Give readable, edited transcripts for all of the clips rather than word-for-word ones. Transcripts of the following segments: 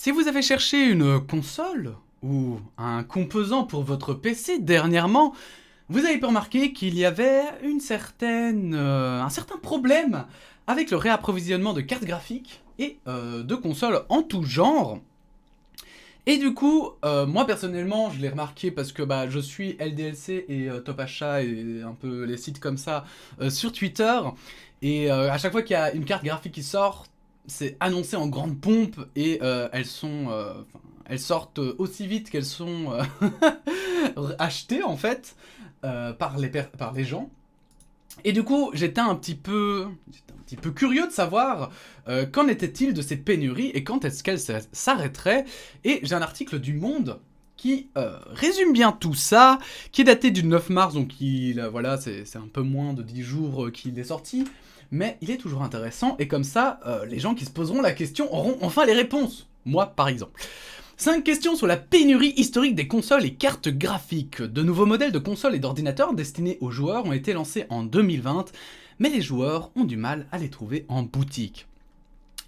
Si vous avez cherché une console ou un composant pour votre PC dernièrement, vous avez pu remarquer qu'il y avait un certain problème avec le réapprovisionnement de cartes graphiques et de consoles en tout genre. Et du coup, moi personnellement, je l'ai remarqué parce que je suis LDLC et Top Achat et un peu les sites comme ça sur Twitter. Et à chaque fois qu'il y a une carte graphique qui sort, c'est annoncé en grande pompe et elles sortent aussi vite qu'elles sont achetées en fait par les gens. Et du coup, j'étais un petit peu curieux de savoir qu'en était-il de ces pénuries et quand est-ce qu'elles s'arrêteraient. Et j'ai un article du Monde qui résume bien tout ça, qui est daté du 9 mars, donc voilà, c'est un peu moins de 10 jours qu'il est sorti, mais il est toujours intéressant, et comme ça, les gens qui se poseront la question auront enfin les réponses. Moi, par exemple. 5 questions sur la pénurie historique des consoles et cartes graphiques. De nouveaux modèles de consoles et d'ordinateurs destinés aux joueurs ont été lancés en 2020, mais les joueurs ont du mal à les trouver en boutique.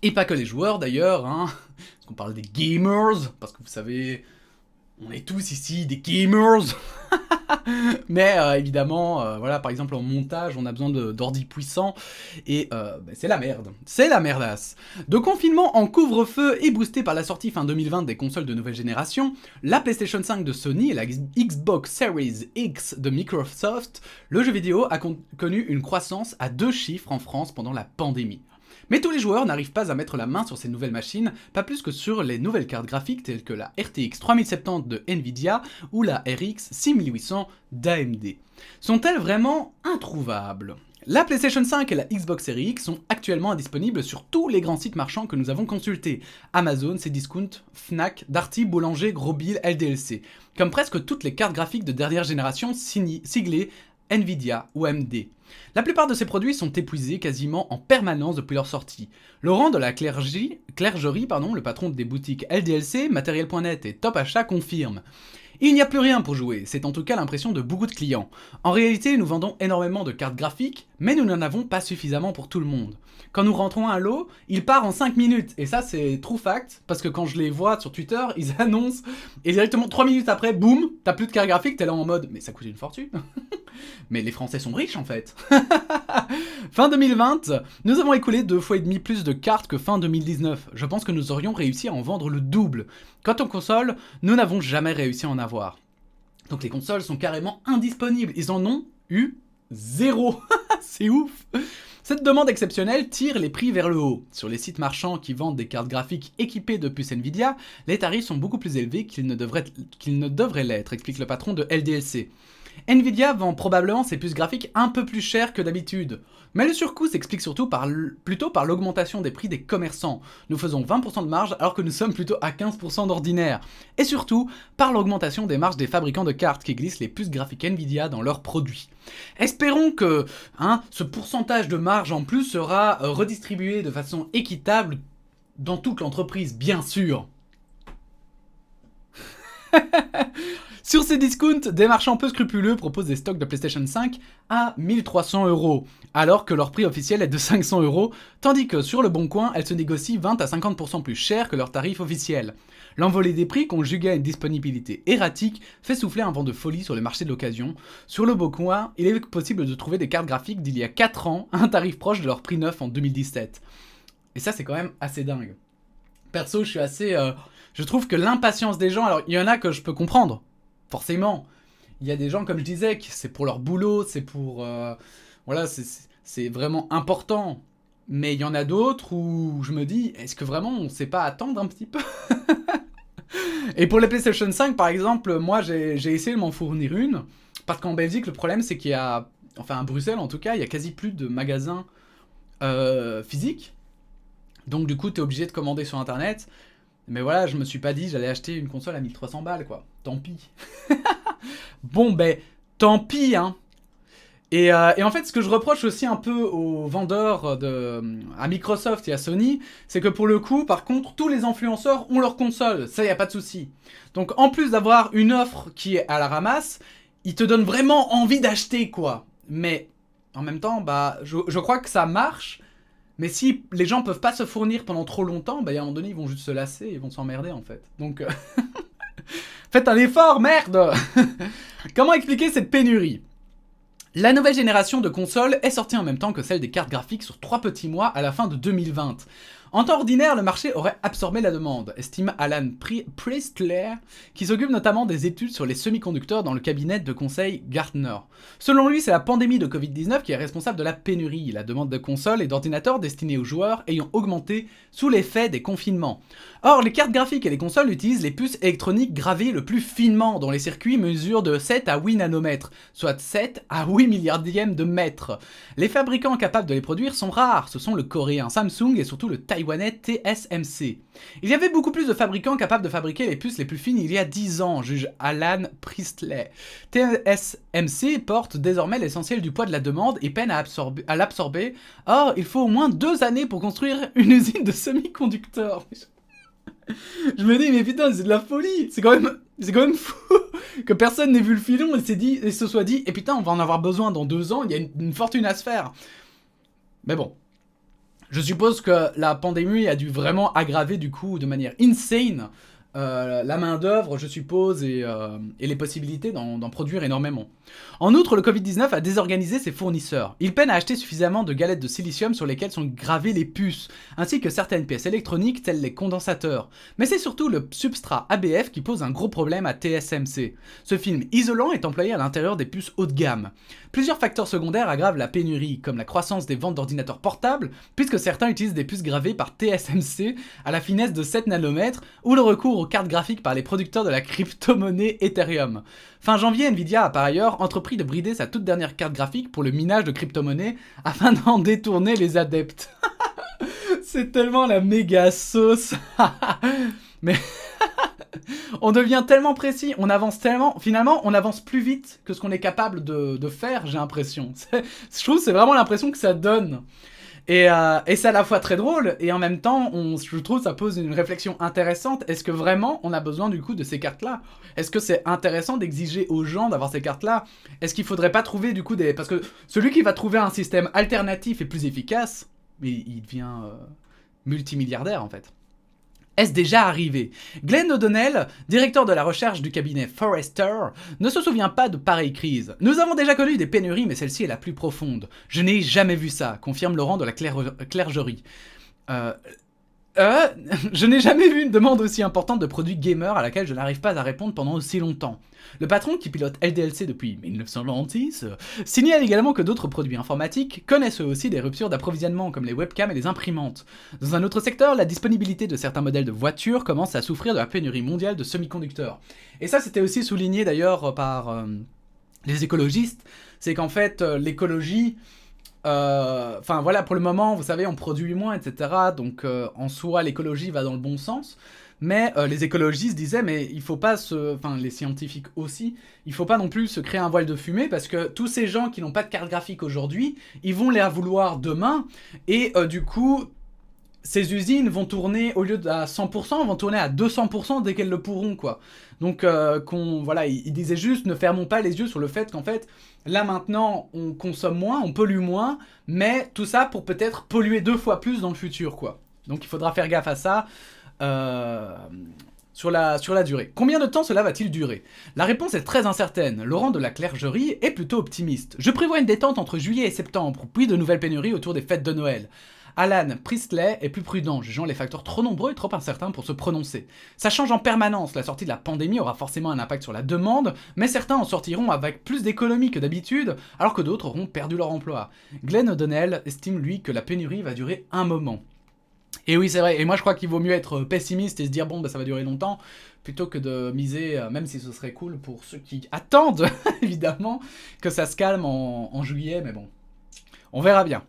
Et pas que les joueurs d'ailleurs, hein, parce qu'on parle des gamers, parce que vous savez, on est tous ici des gamers. Mais évidemment, voilà, par exemple en montage, on a besoin d'ordi puissants et c'est la merde. C'est la merdasse. De confinement en couvre-feu et boosté par la sortie fin 2020 des consoles de nouvelle génération, la PlayStation 5 de Sony et la Xbox Series X de Microsoft, le jeu vidéo a connu une croissance à 2 chiffres en France pendant la pandémie. Mais tous les joueurs n'arrivent pas à mettre la main sur ces nouvelles machines, pas plus que sur les nouvelles cartes graphiques telles que la RTX 3070 de Nvidia ou la RX 6800 d'AMD. Sont-elles vraiment introuvables ? La PlayStation 5 et la Xbox Series X sont actuellement indisponibles sur tous les grands sites marchands que nous avons consultés. Amazon, Cdiscount, Fnac, Darty, Boulanger, Grosbill, LDLC. Comme presque toutes les cartes graphiques de dernière génération siglées Nvidia ou AMD. La plupart de ces produits sont épuisés quasiment en permanence depuis leur sortie. Laurent de la Clergerie, le patron des boutiques LDLC, Matériel.net et Top Achat confirme. Il n'y a plus rien pour jouer, c'est en tout cas l'impression de beaucoup de clients. En réalité, nous vendons énormément de cartes graphiques, mais nous n'en avons pas suffisamment pour tout le monde. Quand nous rentrons un lot, il part en 5 minutes, et ça c'est true fact, parce que quand je les vois sur Twitter, ils annoncent, et directement 3 minutes après, boum, t'as plus de cartes graphiques, t'es là en mode, mais ça coûte une fortune. Mais les Français sont riches en fait. Fin 2020, nous avons écoulé 2,5 fois plus de cartes que fin 2019. Je pense que nous aurions réussi à en vendre le double. Quant aux consoles, nous n'avons jamais réussi à en avoir. Donc les consoles sont carrément indisponibles. Ils en ont eu 0. C'est ouf. Cette demande exceptionnelle tire les prix vers le haut. Sur les sites marchands qui vendent des cartes graphiques équipées de puces Nvidia, les tarifs sont beaucoup plus élevés qu'ils ne devraient l'être, explique le patron de LDLC. Nvidia vend probablement ses puces graphiques un peu plus chères que d'habitude. Mais le surcoût s'explique plutôt par l'augmentation des prix des commerçants. Nous faisons 20% de marge alors que nous sommes plutôt à 15% d'ordinaire. Et surtout par l'augmentation des marges des fabricants de cartes qui glissent les puces graphiques Nvidia dans leurs produits. Espérons que ce pourcentage de marge en plus sera redistribué de façon équitable dans toute l'entreprise, bien sûr. Sur ces discounts, des marchands peu scrupuleux proposent des stocks de PlayStation 5 à 1300 €, alors que leur prix officiel est de 500 €, tandis que sur le Bon Coin, elles se négocient 20 à 50% plus cher que leur tarif officiel. L'envolée des prix, conjuguée à une disponibilité erratique, fait souffler un vent de folie sur les marchés de l'occasion. Sur le Bon Coin, il est possible de trouver des cartes graphiques d'il y a 4 ans à un tarif proche de leur prix neuf en 2017. Et ça, c'est quand même assez dingue. Perso, je trouve que l'impatience des gens, alors il y en a que je peux comprendre. Forcément, il y a des gens, comme je disais, que c'est pour leur boulot, c'est pour... voilà, c'est vraiment important. Mais il y en a d'autres où je me dis, est-ce que vraiment on ne sait pas attendre un petit peu? Et pour les PlayStation 5, par exemple, moi j'ai essayé de m'en fournir une, parce qu'en Belgique, le problème c'est qu'il y a... Enfin, à Bruxelles en tout cas, il y a quasi plus de magasins physiques. Donc du coup, t'es obligé de commander sur Internet. Mais voilà, je me suis pas dit j'allais acheter une console à 1300 balles, quoi. Tant pis. Bon, tant pis, hein. Et en fait, ce que je reproche aussi un peu aux vendeurs à Microsoft et à Sony, c'est que pour le coup, par contre, tous les influenceurs ont leur console. Ça, y a pas de souci. Donc, en plus d'avoir une offre qui est à la ramasse, ils te donnent vraiment envie d'acheter, quoi. Mais, en même temps, je crois que ça marche. Mais si les gens peuvent pas se fournir pendant trop longtemps, bah, à un moment donné, ils vont juste se lasser, ils vont s'emmerder en fait. Donc, faites un effort, merde. Comment expliquer cette pénurie? La nouvelle génération de consoles est sortie en même temps que celle des cartes graphiques sur 3 petits mois à la fin de 2020. En temps ordinaire, le marché aurait absorbé la demande, estime Alan Priestley, qui s'occupe notamment des études sur les semi-conducteurs dans le cabinet de conseil Gartner. Selon lui, c'est la pandémie de Covid-19 qui est responsable de la pénurie, la demande de consoles et d'ordinateurs destinés aux joueurs ayant augmenté sous l'effet des confinements. Or, les cartes graphiques et les consoles utilisent les puces électroniques gravées le plus finement, dont les circuits mesurent de 7 à 8 nanomètres, soit 7 à 8 milliardièmes de mètres. Les fabricants capables de les produire sont rares, ce sont le coréen Samsung et surtout le taïwanais TSMC. Il y avait beaucoup plus de fabricants capables de fabriquer les puces les plus fines il y a 10 ans, juge Alan Priestley. TSMC porte désormais l'essentiel du poids de la demande et peine à l'absorber. Or, il faut au moins 2 années pour construire une usine de semi-conducteurs. Je me dis, mais putain, c'est de la folie. C'est quand même fou que personne n'ait vu le filon et se soit dit, et putain, on va en avoir besoin dans 2 ans, il y a une fortune à se faire. Mais bon. Je suppose que la pandémie a dû vraiment aggraver du coup de manière insane la main d'œuvre, je suppose, et les possibilités d'en produire énormément. En outre, le Covid-19 a désorganisé ses fournisseurs. Ils peinent à acheter suffisamment de galettes de silicium sur lesquelles sont gravées les puces, ainsi que certaines pièces électroniques telles les condensateurs. Mais c'est surtout le substrat ABF qui pose un gros problème à TSMC. Ce film isolant est employé à l'intérieur des puces haut de gamme. Plusieurs facteurs secondaires aggravent la pénurie, comme la croissance des ventes d'ordinateurs portables, puisque certains utilisent des puces gravées par TSMC à la finesse de 7 nanomètres, ou le recours aux cartes graphiques par les producteurs de la crypto-monnaie Ethereum. Fin janvier, Nvidia a par ailleurs entrepris de brider sa toute dernière carte graphique pour le minage de crypto-monnaies afin d'en détourner les adeptes. C'est tellement la méga sauce. Mais on devient tellement précis, on avance tellement, finalement on avance plus vite que ce qu'on est capable de faire, j'ai l'impression. Je trouve que c'est vraiment l'impression que ça donne. Et c'est à la fois très drôle, et en même temps, je trouve que ça pose une réflexion intéressante. Est-ce que vraiment on a besoin du coup de ces cartes-là? Est-ce que c'est intéressant d'exiger aux gens d'avoir ces cartes-là? Est-ce qu'il faudrait pas trouver du coup des... Parce que celui qui va trouver un système alternatif et plus efficace, mais il devient multimilliardaire en fait. Est-ce déjà arrivé? Glenn O'Donnell, directeur de la recherche du cabinet Forrester, ne se souvient pas de pareille crise. Nous avons déjà connu des pénuries, mais celle-ci est la plus profonde. Je n'ai jamais vu ça, confirme Laurent de la clergerie. Je n'ai jamais vu une demande aussi importante de produits gamers à laquelle je n'arrive pas à répondre pendant aussi longtemps. Le patron, qui pilote LDLC depuis 1996, signale également que d'autres produits informatiques connaissent eux aussi des ruptures d'approvisionnement, comme les webcams et les imprimantes. Dans un autre secteur, la disponibilité de certains modèles de voitures commence à souffrir de la pénurie mondiale de semi-conducteurs. Et ça, c'était aussi souligné d'ailleurs par les écologistes, c'est qu'en fait, l'écologie... Enfin voilà, pour le moment, vous savez, on produit moins, etc. Donc en soi, l'écologie va dans le bon sens. Mais les écologistes disaient, mais il faut pas enfin les scientifiques aussi, il faut pas non plus se créer un voile de fumée parce que tous ces gens qui n'ont pas de carte graphique aujourd'hui, ils vont les vouloir demain et du coup, ces usines vont tourner, au lieu à 100%, vont tourner à 200% dès qu'elles le pourront, quoi. Donc, voilà, il disait juste, ne fermons pas les yeux sur le fait qu'en fait, là maintenant, on consomme moins, on pollue moins, mais tout ça pour peut-être polluer 2 fois plus dans le futur, quoi. Donc il faudra faire gaffe à ça. Sur la durée. Combien de temps cela va-t-il durer? La réponse est très incertaine. Laurent de la clergerie est plutôt optimiste. Je prévois une détente entre juillet et septembre, puis de nouvelles pénuries autour des fêtes de Noël. Alan Priestley est plus prudent, jugeant les facteurs trop nombreux et trop incertains pour se prononcer. Ça change en permanence, la sortie de la pandémie aura forcément un impact sur la demande, mais certains en sortiront avec plus d'économies que d'habitude, alors que d'autres auront perdu leur emploi. Glenn O'Donnell estime lui que la pénurie va durer un moment. Et oui, c'est vrai, et moi je crois qu'il vaut mieux être pessimiste et se dire bon, bah ça va durer longtemps, plutôt que de miser, même si ce serait cool pour ceux qui attendent, évidemment, que ça se calme en juillet, mais bon, on verra bien.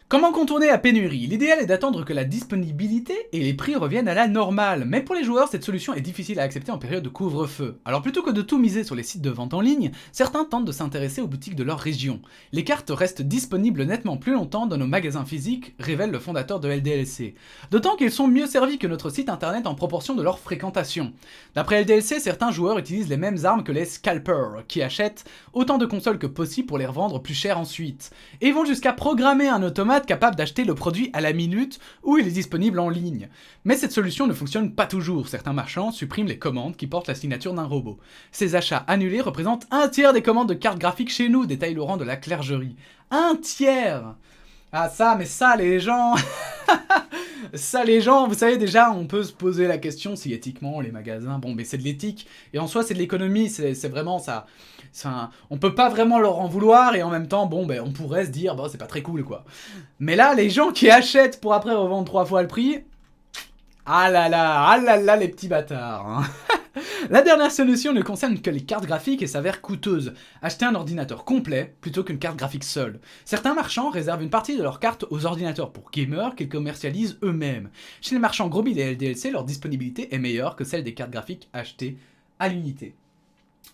Comment contourner la pénurie? L'idéal est d'attendre que la disponibilité et les prix reviennent à la normale, mais pour les joueurs, cette solution est difficile à accepter en période de couvre-feu. Alors plutôt que de tout miser sur les sites de vente en ligne, certains tentent de s'intéresser aux boutiques de leur région. Les cartes restent disponibles nettement plus longtemps dans nos magasins physiques, révèle le fondateur de LDLC. D'autant qu'ils sont mieux servis que notre site internet en proportion de leur fréquentation. D'après LDLC, certains joueurs utilisent les mêmes armes que les scalpers, qui achètent autant de consoles que possible pour les revendre plus cher ensuite. Et vont jusqu'à programmer un automate automate capable d'acheter le produit à la minute où il est disponible en ligne. Mais cette solution ne fonctionne pas toujours. Certains marchands suppriment les commandes qui portent la signature d'un robot. Ces achats annulés représentent 1/3 des commandes de cartes graphiques chez nous, détaille Laurent de la Clergerie. 1/3! Ah ça, mais ça les gens... Ça les gens, vous savez déjà, on peut se poser la question si éthiquement les magasins... Bon, mais c'est de l'éthique, et en soi c'est de l'économie, c'est vraiment ça... On peut pas vraiment leur en vouloir, et en même temps, bon, ben on pourrait se dire, bon, c'est pas très cool, quoi. Mais là, les gens qui achètent pour après revendre 3 fois le prix... Ah là là, les petits bâtards, hein. La dernière solution ne concerne que les cartes graphiques et s'avère coûteuse. Acheter un ordinateur complet plutôt qu'une carte graphique seule. Certains marchands réservent une partie de leurs cartes aux ordinateurs pour gamers qu'ils commercialisent eux-mêmes. Chez les marchands Gros Bill et LDLC, leur disponibilité est meilleure que celle des cartes graphiques achetées à l'unité.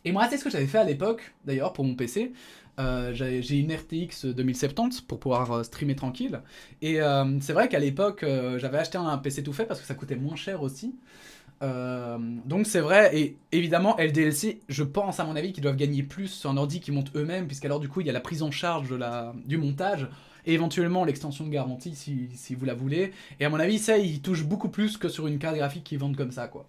Et moi, c'est ce que j'avais fait à l'époque, d'ailleurs, pour mon PC. J'ai une RTX 2070 pour pouvoir streamer tranquille. Et c'est vrai qu'à l'époque, j'avais acheté un PC tout fait parce que ça coûtait moins cher aussi. Donc c'est vrai, et évidemment LDLC, je pense à mon avis qu'ils doivent gagner plus sur un ordi qui monte eux-mêmes, puisqu'alors du coup il y a la prise en charge du montage, et éventuellement l'extension de garantie si vous la voulez, et à mon avis ça ils touchent beaucoup plus que sur une carte graphique qu'ils vendent comme ça quoi.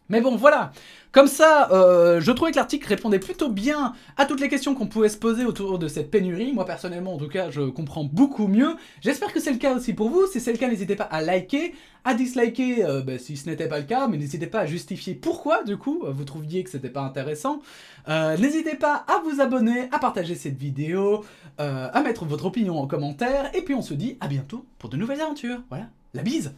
Mais bon, voilà. Comme ça, je trouvais que l'article répondait plutôt bien à toutes les questions qu'on pouvait se poser autour de cette pénurie. Moi, personnellement, en tout cas, je comprends beaucoup mieux. J'espère que c'est le cas aussi pour vous. Si c'est le cas, n'hésitez pas à liker, à disliker si ce n'était pas le cas, mais n'hésitez pas à justifier pourquoi, du coup, vous trouviez que c'était pas intéressant. N'hésitez pas à vous abonner, à partager cette vidéo, à mettre votre opinion en commentaire, et puis on se dit à bientôt pour de nouvelles aventures. Voilà, la bise!